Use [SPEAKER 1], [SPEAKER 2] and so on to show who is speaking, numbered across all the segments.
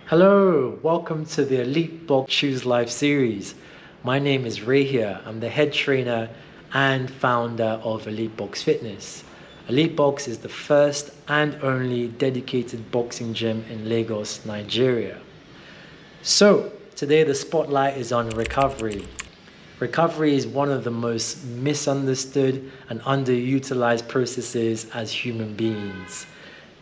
[SPEAKER 1] Hello, welcome to the Elite Box Choose Life series. My name is Ray here. I'm the head trainer and founder of Elite Box Fitness. Elite Box is the first and only dedicated boxing gym in Lagos, Nigeria. So, today the spotlight is on recovery. Recovery is one of the most misunderstood and underutilized processes as human beings.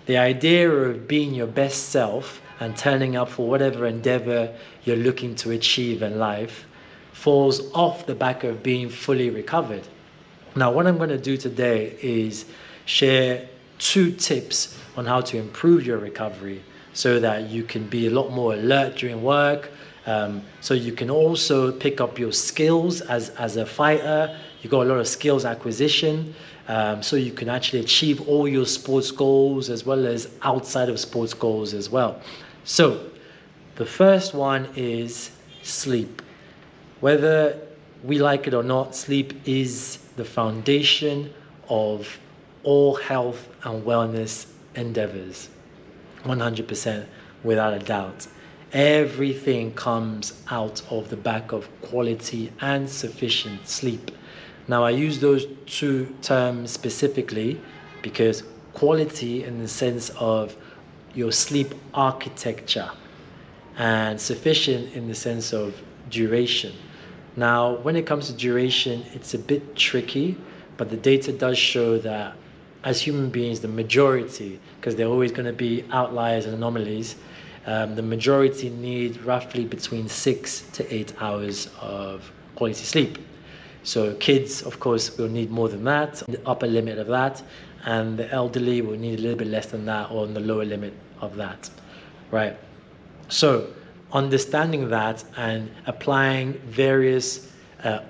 [SPEAKER 1] The idea of being your best self and turning up for whatever endeavor you're looking to achieve in life falls off the back of being fully recovered. Now, what I'm going to do today is share 2 tips on how to improve your recovery so that you can be a lot more alert during work. So you can also pick up your skills as a fighter. You got a lot of skills acquisition, so you can actually achieve all your sports goals as well as outside of sports goals as well. So the first one is sleep. Whether we like it or not, sleep is the foundation of all health and wellness endeavors, 100% without a doubt. Everything comes out of the back of quality and sufficient sleep. Now, I use those 2 terms specifically because quality in the sense of your sleep architecture and sufficient in the sense of duration. Now, when it comes to duration, it's a bit tricky, but the data does show that as human beings, the majority, because there are always going to be outliers and anomalies, the majority need roughly between 6 to 8 hours of quality sleep. So kids, of course, will need more than that, the upper limit of that, and the elderly will need a little bit less than that or on the lower limit of that, right? So understanding that and applying various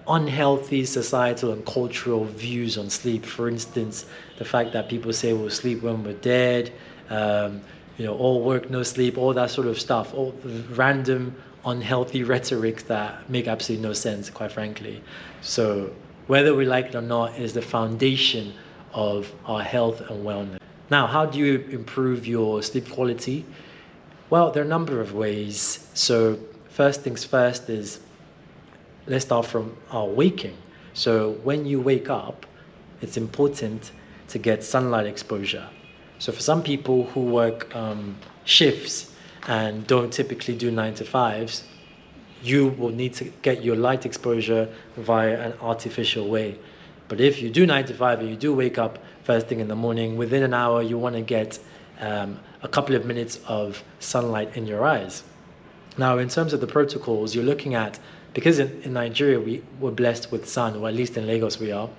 [SPEAKER 1] unhealthy societal and cultural views on sleep. For instance, the fact that people say we'll sleep when we're dead, all work, no sleep, all that sort of stuff, all the random unhealthy rhetoric that make absolutely no sense, quite frankly. So whether we like it or not is the foundation of our health and wellness. Now, how do you improve your sleep quality? Well, there are a number of ways. So first things first is, let's start from our waking. So when you wake up, it's important to get sunlight exposure. So for some people who work shifts and don't typically do 9 to 5s, you will need to get your light exposure via an artificial way. But if you do 9 to 5 and you do wake up first thing in the morning, within an hour you want to get a couple of minutes of sunlight in your eyes. Now, in terms of the protocols, you're looking at, because in Nigeria we were blessed with sun, or at least in Lagos we are,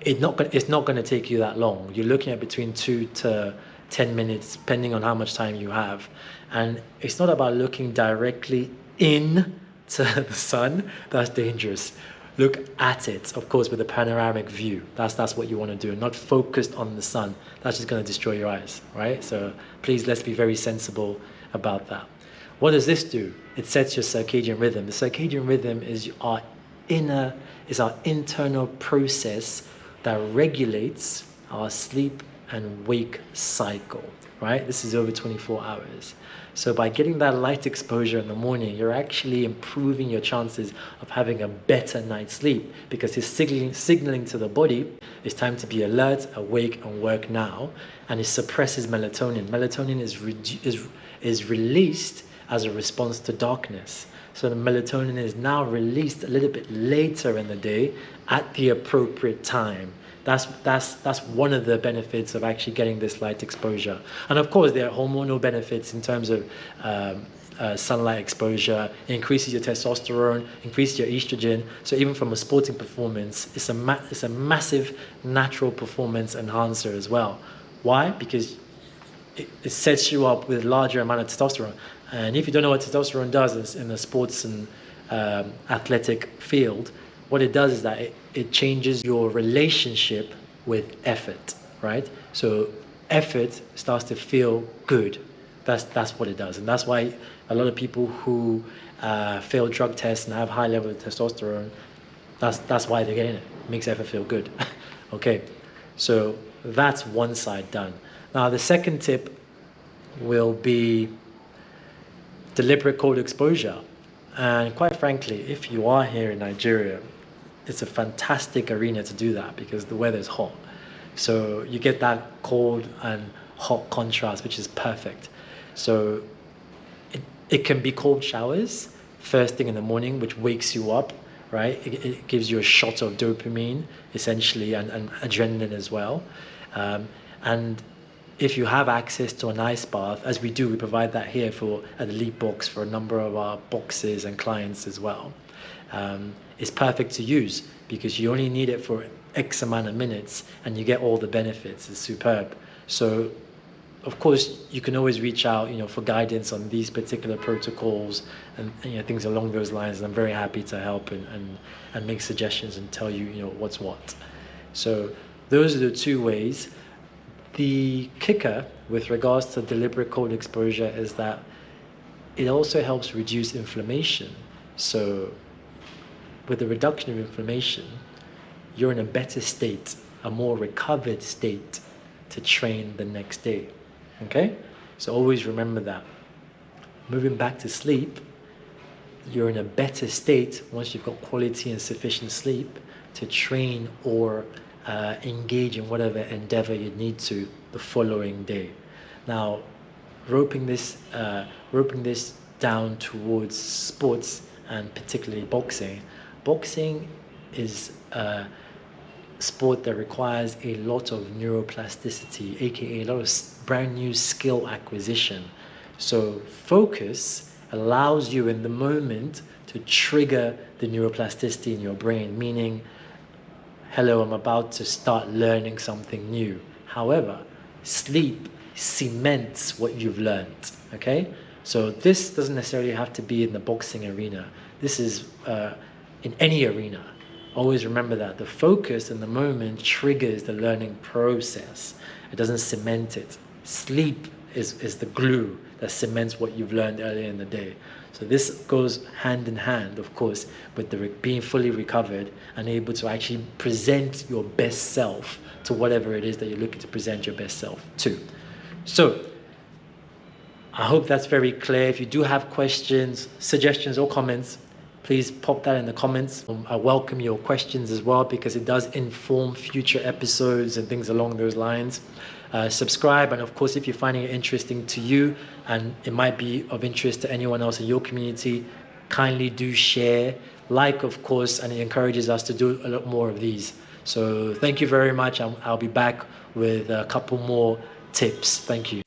[SPEAKER 1] it's not going to take you that long. You're looking at between 2 to 10 minutes, depending on how much time you have. And it's not about looking directly into the sun. That's dangerous. Look at it, of course, with a panoramic view. That's what you want to do, not focused on the sun. That's just going to destroy your eyes, right? So please, let's be very sensible about that. What does this do? It sets your circadian rhythm. The circadian rhythm is our internal process that regulates our sleep and wake cycle, right? This is over 24 hours. So by getting that light exposure in the morning, you're actually improving your chances of having a better night's sleep, because it's signaling to the body it's time to be alert, awake, and work now. And it suppresses melatonin. Melatonin is released as a response to darkness. So the melatonin is now released a little bit later in the day at the appropriate time. That's one of the benefits of actually getting this light exposure. And of course, there are hormonal benefits in terms of sunlight exposure. It increases your testosterone, increases your estrogen. So even from a sporting performance, it's a massive natural performance enhancer as well. Why? Because it sets you up with a larger amount of testosterone. And if you don't know what testosterone does in the sports and athletic field, what it does is that it changes your relationship with effort, right? So effort starts to feel good. That's what it does. And that's why a lot of people who fail drug tests and have high level of testosterone, that's why they're getting it. It makes effort feel good. Okay, so that's one side done. Now the second tip will be deliberate cold exposure. And quite frankly, if you are here in Nigeria, it's a fantastic arena to do that because the weather is hot. So you get that cold and hot contrast, which is perfect. So it can be cold showers first thing in the morning, which wakes you up, right? It gives you a shot of dopamine, essentially, and adrenaline as well. And if you have access to an ice bath, as we do, we provide that here at Elite Box for a number of our boxes and clients as well. It's perfect to use because you only need it for X amount of minutes and you get all the benefits. It's superb. So, of course, you can always reach out, for guidance on these particular protocols and things along those lines. I'm very happy to help and make suggestions and tell you, what's what. So those are the two ways. The kicker with regards to deliberate cold exposure is that it also helps reduce inflammation. So with the reduction of inflammation, you're in a better state, a more recovered state to train the next day. Okay? So always remember that. Moving back to sleep, you're in a better state once you've got quality and sufficient sleep to train or engage in whatever endeavor you need to the following day. Now, roping this down towards sports and particularly boxing. Boxing is a sport that requires a lot of neuroplasticity, aka a lot of brand new skill acquisition. So focus allows you in the moment to trigger the neuroplasticity in your brain, meaning, hello, I'm about to start learning something new. However, sleep cements what you've learned, okay? So this doesn't necessarily have to be in the boxing arena. This is in any arena. Always remember that the focus in the moment triggers the learning process. It doesn't cement it. Sleep is the glue that cements what you've learned earlier in the day. So this goes hand in hand, of course, with the being fully recovered and able to actually present your best self to whatever it is that you're looking to present your best self to. So I hope that's very clear. If you do have questions, suggestions, or comments, please pop that in the comments. I welcome your questions as well because it does inform future episodes and things along those lines. Subscribe, and of course, if you're finding it interesting to you and it might be of interest to anyone else in your community, kindly do share, like, of course, and it encourages us to do a lot more of these. So thank you very much. I'll be back with a couple more tips. Thank you.